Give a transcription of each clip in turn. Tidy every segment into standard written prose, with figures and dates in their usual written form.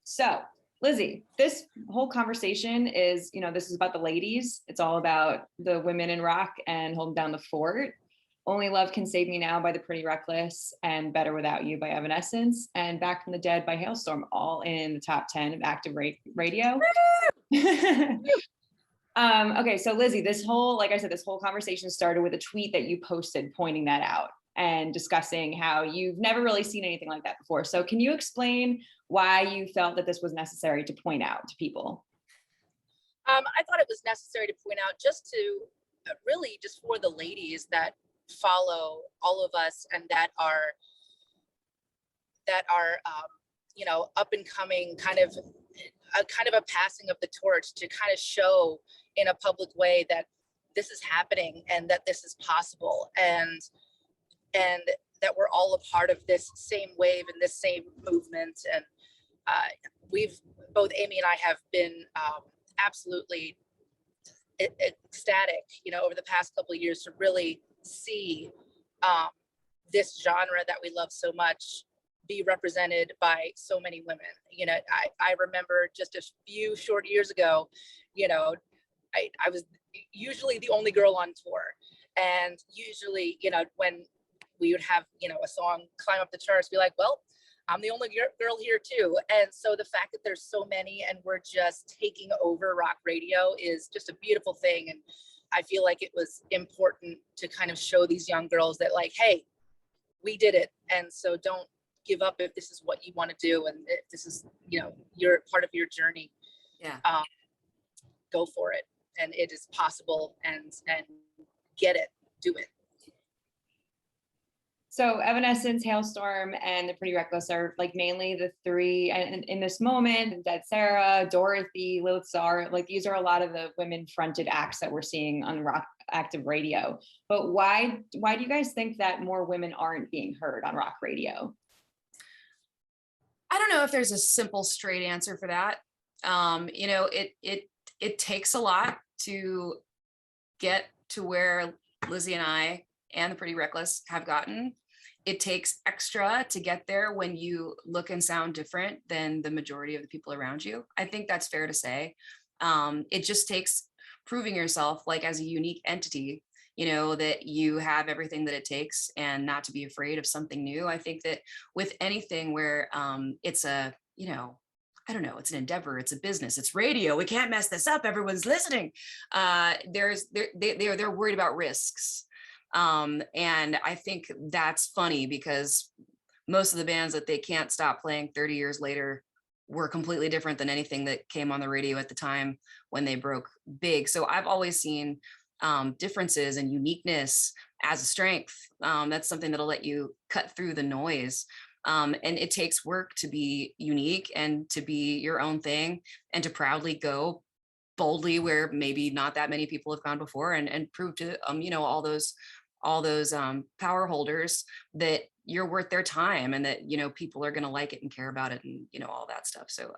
So, Lzzy, this whole conversation is, this is about the ladies. It's all about the women in rock and holding down the fort. Only Love Can Save Me Now by The Pretty Reckless and Better Without You by Evanescence and Back from the Dead by Hailstorm, all in the top 10 of active radio. Okay, so Lzzy, like I said, this whole conversation started with a tweet that you posted pointing that out and discussing how you've never really seen anything like that before. So can you explain why you felt that this was necessary to point out to people? I thought it was necessary to point out just to really just for the ladies that follow all of us and that are up and coming, kind of a passing of the torch to kind of show in a public way that this is happening and that this is possible and that we're all a part of this same wave and this same movement. And both Amy and I have been absolutely ecstatic, over the past couple of years to really see this genre that we love so much be represented by so many women. I remember just a few short years ago, I was usually the only girl on tour. And usually, when we would have, a song climb up the charts, be like, well, I'm the only girl here too. And so the fact that there's so many and we're just taking over rock radio is just a beautiful thing. And I feel like it was important to kind of show these young girls that, like, hey, we did it. And so don't give up if this is what you want to do. And if this is, you're part of your journey. Yeah. Go for it. And it is possible, and get it, do it. So Evanescence, Hailstorm, and The Pretty Reckless are like mainly the three, and in this moment, Dead Sarah, Dorothy, Lilith Czar, like these are a lot of the women fronted acts that we're seeing on rock active radio. But why do you guys think that more women aren't being heard on rock radio? I don't know if there's a simple straight answer for that. It takes a lot to get to where Lzzy and I and The Pretty Reckless have gotten. It takes extra to get there when you look and sound different than the majority of the people around you. I think that's fair to say. It just takes proving yourself like as a unique entity, that you have everything that it takes and not to be afraid of something new. I think that with anything where it's a, I don't know, it's an endeavor, it's a business, it's radio, we can't mess this up, everyone's listening. They're worried about risks. And I think that's funny because most of the bands that they can't stop playing 30 years later were completely different than anything that came on the radio at the time when they broke big. So I've always seen differences and uniqueness as a strength. That's something that'll let you cut through the noise. And it takes work to be unique and to be your own thing and to proudly go boldly where maybe not that many people have gone before and prove to all those power holders that you're worth their time and that people are going to like it and care about it and all that stuff. So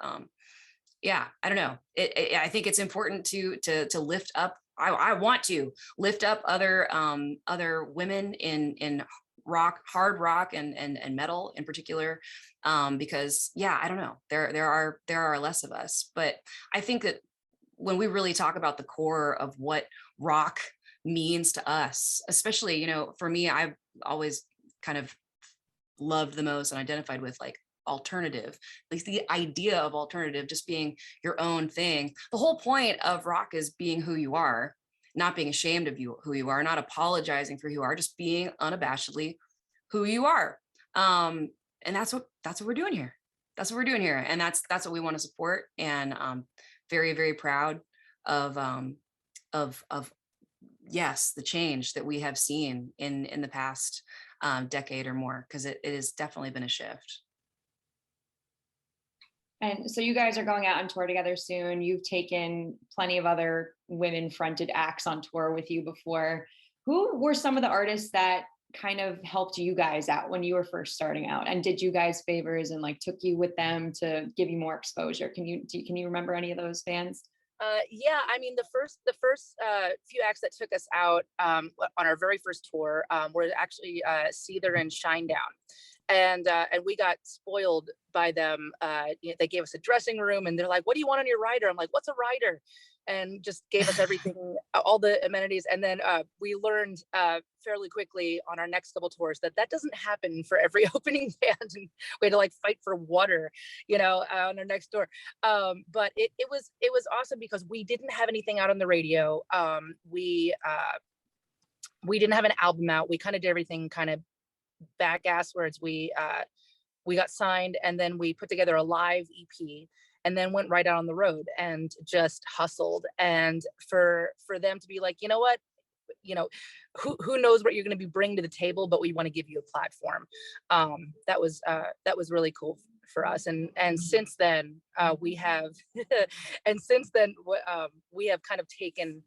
yeah, I don't know. I think it's important to lift up. I want to lift up other women in rock, hard rock and metal in particular, because yeah, I don't know, there are less of us, but I think that when we really talk about the core of what rock means to us, especially, for me, I've always kind of loved the most and identified with like alternative, at least the idea of alternative, just being your own thing. The whole point of rock is being who you are, not being ashamed of who you are, not apologizing for who you are, just being unabashedly who you are. And that's what we're doing here. That's what we're doing here. And that's what we want to support. And very, very proud of yes, the change that we have seen in the past decade or more, because it has definitely been a shift. And so you guys are going out on tour together soon. You've taken plenty of other women fronted acts on tour with you before. Who were some of the artists that kind of helped you guys out when you were first starting out and did you guys favors and like took you with them to give you more exposure? Can you remember any of those bands? Yeah, I mean, the first few acts that took us out on our very first tour were actually Seether and Shinedown. And we got spoiled by them. They gave us a dressing room, and they're like, "What do you want on your rider?" I'm like, "What's a rider?" And just gave us everything, all the amenities. And then we learned fairly quickly on our next couple tours that doesn't happen for every opening band, and we had to like fight for water, on our next tour. But it was awesome because we didn't have anything out on the radio. We didn't have an album out. We kind of did everything kind of back asswards. We got signed, and then we put together a live EP, and then went right out on the road and just hustled. And for them to be like, you know what, who knows what you're going to be bringing to the table, but we want to give you a platform. That was really cool for us. And since then we have we have kind of taken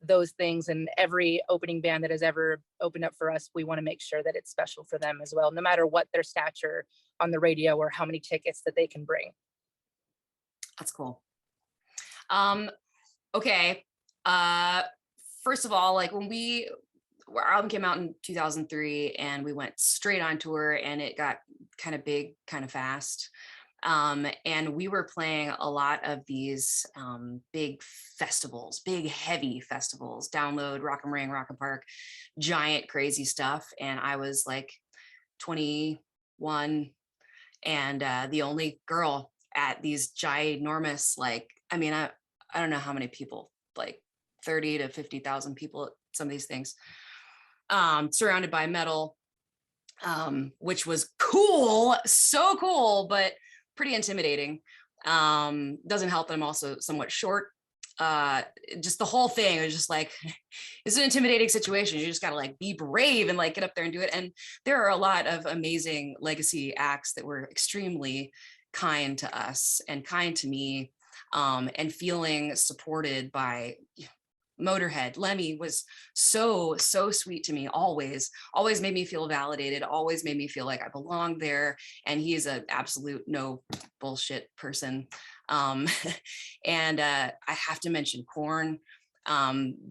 those things, and every opening band that has ever opened up for us, we want to make sure that it's special for them as well, no matter what their stature on the radio or how many tickets that they can bring. That's cool. Okay. First of all, like our album came out in 2003, and we went straight on tour, and it got kind of big, kind of fast. And we were playing a lot of these big festivals, big heavy festivals, Download, Rock am Ring, Rock am Park, giant crazy stuff. And I was like 21 and the only girl at these ginormous, like, I mean, I don't know how many people, like 30 to 50,000 people at some of these things, surrounded by metal, which was cool, so cool, but pretty intimidating. Doesn't help that I'm also somewhat short. Just the whole thing was just like, it's an intimidating situation. You just gotta like be brave and like get up there and do it. And there are a lot of amazing legacy acts that were extremely kind to us and kind to me, and feeling supported by Motorhead. Lemmy was so sweet to me, always made me feel validated, always made me feel like I belonged there. And he is an absolute no bullshit person. And I have to mention Korn.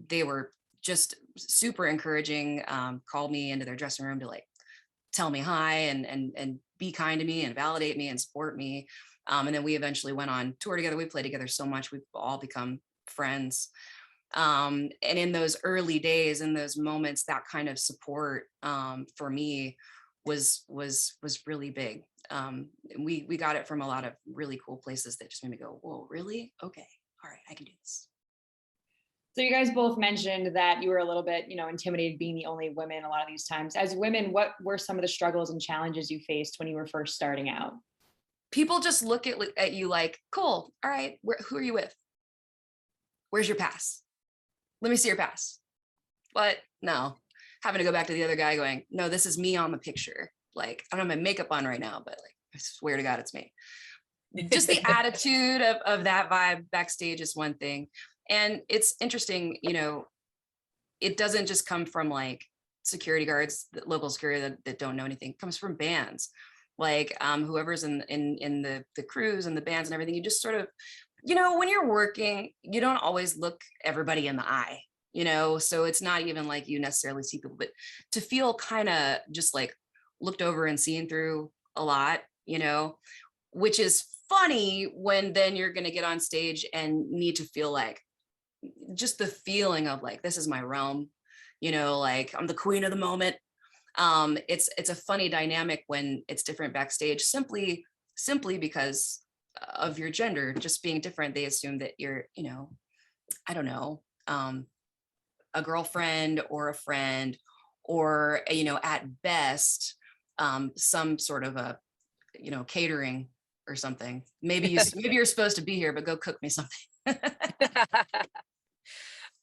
They were just super encouraging, called me into their dressing room to like tell me hi and be kind to me and validate me and support me. And then we eventually went on tour together. We played together so much. We've all become friends. And in those early days, in those moments, that kind of support for me was really big. We got it from a lot of really cool places that just made me go, whoa, really? Okay, all right, I can do this. So you guys both mentioned that you were a little bit, intimidated being the only women a lot of these times. As women, what were some of the struggles and challenges you faced when you were first starting out? People just look at you like, cool, all right, who are you with? Where's your pass? Let me see your pass. But no, having to go back to the other guy going, no, this is me on the picture. Like, I don't have my makeup on right now, but like, I swear to God, it's me. Just the attitude of that vibe backstage is one thing. And it's interesting, it doesn't just come from like security guards, local security that don't know anything. It comes from bands. Like whoever's in the crews and the bands and everything, you just sort of, when you're working, you don't always look everybody in the eye, so it's not even like you necessarily see people, but to feel kind of just like looked over and seen through a lot, which is funny when then you're going to get on stage and need to feel like just the feeling of like, this is my realm, like I'm the queen of the moment. It's a funny dynamic when it's different backstage, simply because of your gender just being different. They assume that you're, I don't know, a girlfriend or a friend, or, at best, some sort of a, catering or something. Maybe you're supposed to be here, but go cook me something.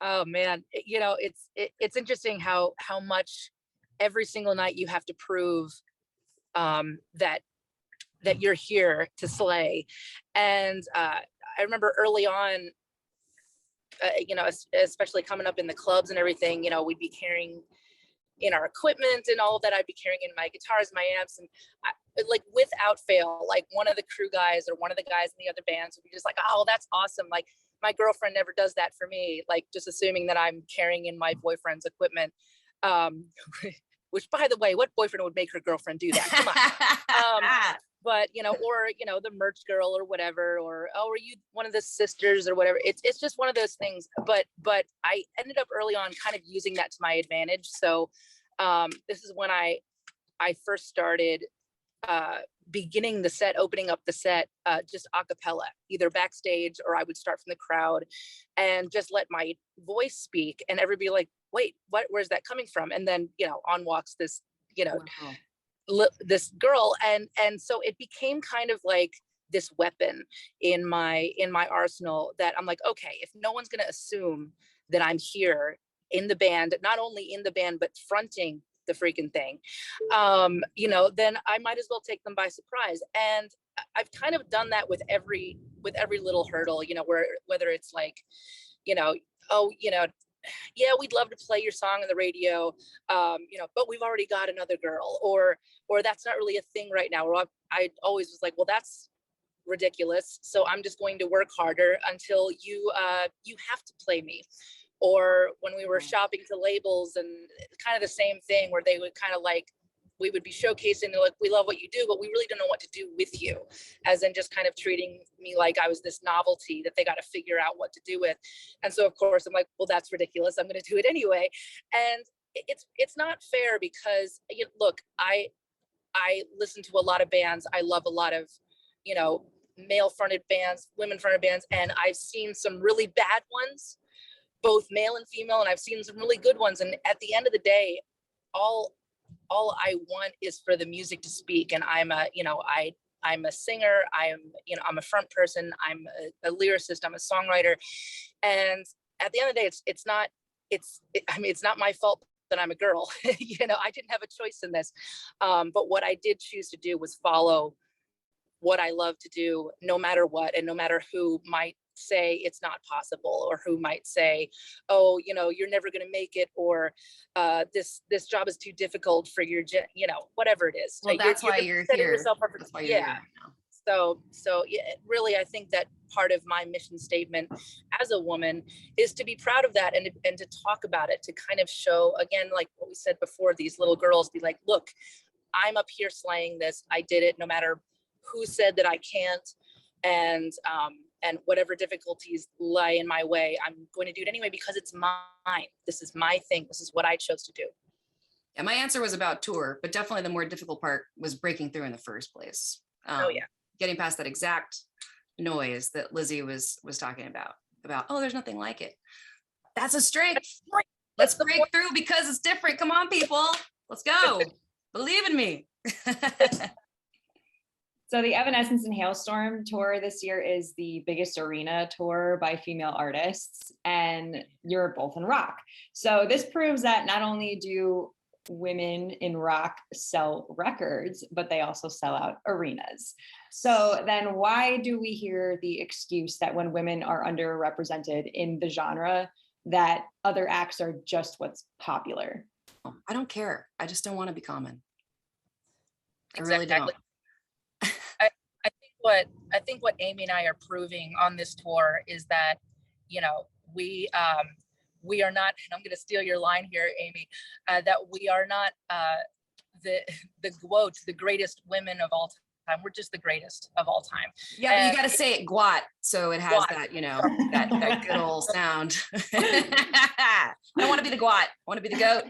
Oh man, it's interesting how much every single night you have to prove that you're here to slay. And I remember early on, especially coming up in the clubs and everything, we'd be carrying in our equipment and all of that. I'd be carrying in my guitars, my amps, and like without fail, like one of the crew guys or one of the guys in the other bands would be just like, oh, that's awesome. Like my girlfriend never does that for me. Like just assuming that I'm carrying in my boyfriend's equipment. which by the way, what boyfriend would make her girlfriend do that? Come on. But or the merch girl or whatever, or oh, are you one of the sisters or whatever? It's just one of those things. But I ended up early on kind of using that to my advantage. So this is when I first started beginning the set, opening up the set, just a cappella, either backstage or I would start from the crowd and just let my voice speak, and everybody like, wait, where's that coming from? And then on walks this Wow. this girl, and so it became kind of like this weapon in my arsenal, that I'm like, okay, if no one's going to assume that I'm here in the band, not only in the band but fronting the freaking thing, then I might as well take them by surprise. And I've kind of done that with every little hurdle, whether it's like, oh, yeah, we'd love to play your song on the radio, but we've already got another girl, or that's not really a thing right now. Or I always was like, well, that's ridiculous, so I'm just going to work harder until you have to play me. Or when we were shopping to labels, and kind of the same thing, where they would kind of like, we would be showcasing, they're like, we love what you do, but we really don't know what to do with you, as in just kind of treating me like I was this novelty that they got to figure out what to do with. And so of course I'm like, well, that's ridiculous, I'm going to do it anyway. And it's not fair, because look, I listen to a lot of bands, I love a lot of male fronted bands, women fronted bands, and I've seen some really bad ones, both male and female, and I've seen some really good ones. And at the end of the day, all I want is for the music to speak. And I'm a singer, I'm a front person, I'm a lyricist, I'm a songwriter. And at the end of the day, it's not my fault that I'm a girl. I didn't have a choice in this. But what I did choose to do was follow what I love to do, no matter what, and no matter who might say it's not possible, or who might say, oh, you're never going to make it, or this job is too difficult for your whatever it is. Well, that's why you're here. That's why you're here right now. So yeah, really, I think that part of my mission statement as a woman is to be proud of that, and to talk about it, to kind of show, again, like what we said before, these little girls, be like, look, I'm up here slaying this. I did it, no matter who said that I can't. And whatever difficulties lie in my way, I'm going to do it anyway, because it's mine. This is my thing. This is what I chose to do. And my answer was about tour, but definitely the more difficult part was breaking through in the first place. Oh yeah. Getting past that exact noise that Lzzy was talking about, oh, there's nothing like it. That's a strength. Let's break through, because it's different. Come on, people. Let's go. Believe in me. So the Evanescence and Hailstorm tour this year is the biggest arena tour by female artists, and you're both in rock. So this proves that not only do women in rock sell records, but they also sell out arenas. So then why do we hear the excuse that when women are underrepresented in the genre, that other acts are just what's popular? I don't care. I just don't want to be common. I Exactly. really don't. I think what Amy and I are proving on this tour is that, we are not, and I'm going to steal your line here, Amy, that we are not the greatest women of all time. We're just the greatest of all time. Yeah, but you got to say it gwat, so it has that, that good old sound. I don't want to be the gwat. I want to be the goat.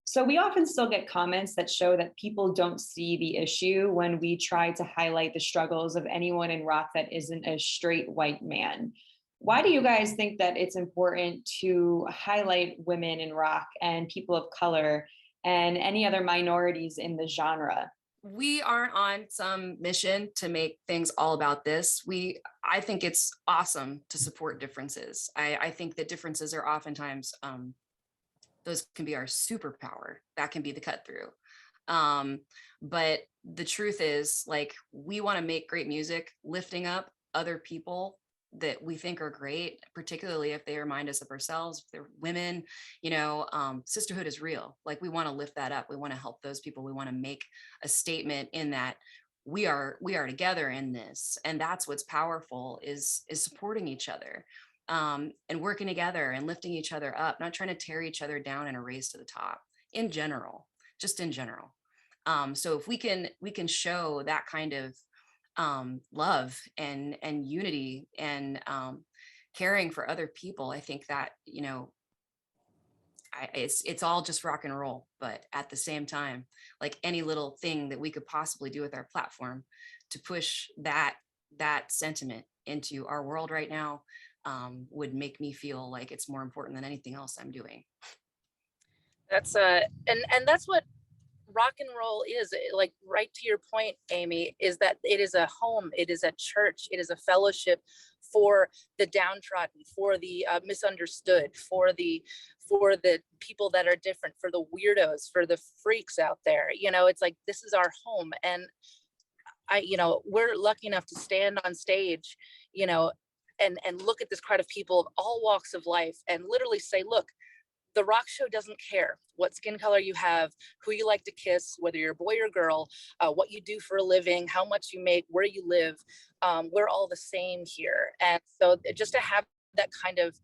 So we often still get comments that show that people don't see the issue when we try to highlight the struggles of anyone in rock that isn't a straight white man. Why do you guys think that it's important to highlight women in rock and people of color and any other minorities in the genre? We aren't on some mission to make things all about this. I think it's awesome to support differences. I think that differences are oftentimes, those can be our superpower. That can be the cut through. But the truth is, like, we want to make great music, lifting up other people that we think are great, particularly if they remind us of ourselves, if they're women. Sisterhood is real. Like, we want to lift that up. We want to help those people. We want to make a statement in that we are together in this. And that's what's powerful, is supporting each other. And working together and lifting each other up, not trying to tear each other down in a race to the top. in general, just in general. So if we can show that kind of love and unity and caring for other people, I think that, you know, it's all just rock and roll. But at the same time, like any little thing that we could possibly do with our platform to push that sentiment into our world right now would make me feel like it's more important than anything else I'm doing. That's and that's what rock and roll is. Like, right to your point, Amy, is that it is a home, it is a church, it is a fellowship for the downtrodden, for the misunderstood, for the people that are different, for the weirdos, for the freaks out there. You know, it's like, this is our home. And you know, we're lucky enough to stand on stage, you know, and look at this crowd of people of all walks of life and literally say, look, the rock show doesn't care what skin color you have, who you like to kiss, whether you're a boy or girl, what you do for a living, how much you make, where you live. We're all the same here. And so just to have that kind of,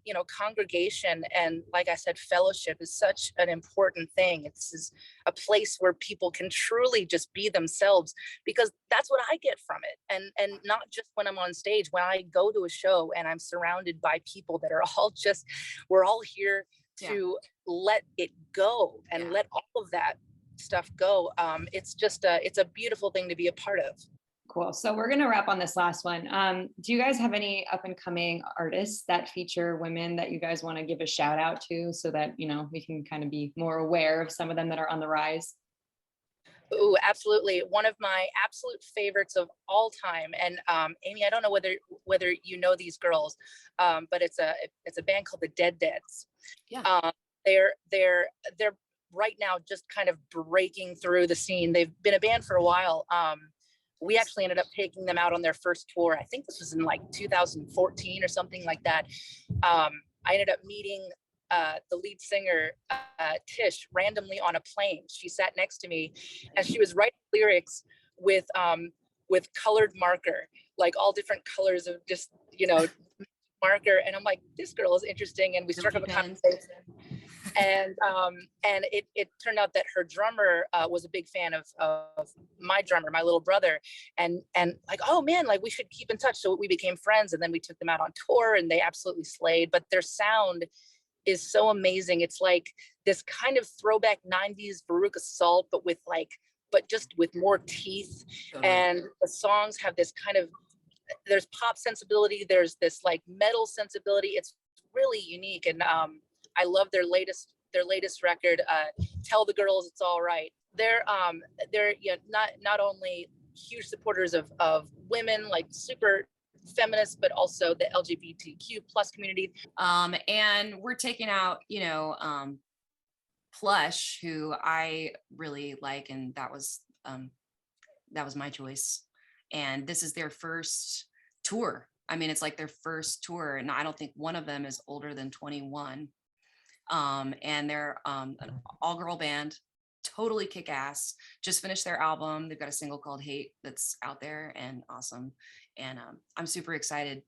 you know, congregation and, like I said, fellowship is such an important thing. It's a place where people can truly just be themselves, because that's what I get from it. And not just when I'm on stage, when I go to a show and I'm surrounded by people that are all just, we're all here to let it go and let all of that stuff go. It's just it's a beautiful thing to be a part of. Cool. So we're going to wrap on this last one. Do you guys have any up and coming artists that feature women that you guys want to give a shout out to, so that, you know, we can kind of be more aware of some of them that are on the rise? Oh, absolutely. One of my absolute favorites of all time. And Amy, I don't know whether you know these girls, but it's a band called the Dead Deads. Yeah. They're right now just kind of breaking through the scene. They've been a band for a while. We actually ended up taking them out on their first tour. I think this was in like 2014 or something like that. I ended up meeting the lead singer, Tish, randomly on a plane. She sat next to me and she was writing lyrics with colored marker, like all different colors of just, you know, marker. And I'm like, this girl is interesting. And we struck up a conversation. And it turned out that her drummer was a big fan of my drummer, my little brother, and like, oh man, like we should keep in touch. So we became friends, and then we took them out on tour, and they absolutely slayed. But their sound is so amazing. It's like this kind of throwback 90s Veruca Salt, but just with more teeth. Totally. And the songs have this kind of, there's pop sensibility, there's this like metal sensibility. It's really unique. And I love their latest record, Tell the Girls It's All Right. They're you know, not only huge supporters of women, like super feminists, but also the LGBTQ plus community. And we're taking out, you know, Plush, who I really like, and that was my choice. And this is their first tour. I mean, it's like their first tour, and I don't think one of them is older than 21. And they're an all-girl band, totally kick ass. Just finished their album. They've got a single called Hate that's out there and awesome. And I'm super excited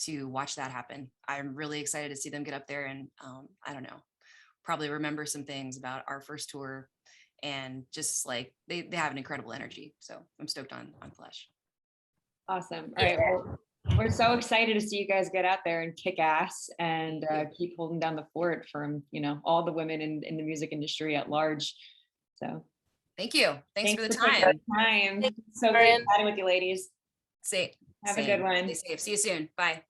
to watch that happen. I'm really excited to see them get up there and I don't know, probably remember some things about our first tour, and just like they have an incredible energy. So I'm stoked on Flesh. Awesome. All right. Well, we're so excited to see you guys get out there and kick ass and keep holding down the fort from, you know, all the women in the music industry at large. So thank you. Thanks for the time. So great chatting with you, ladies. Have a good one. Stay safe. See you soon. Bye.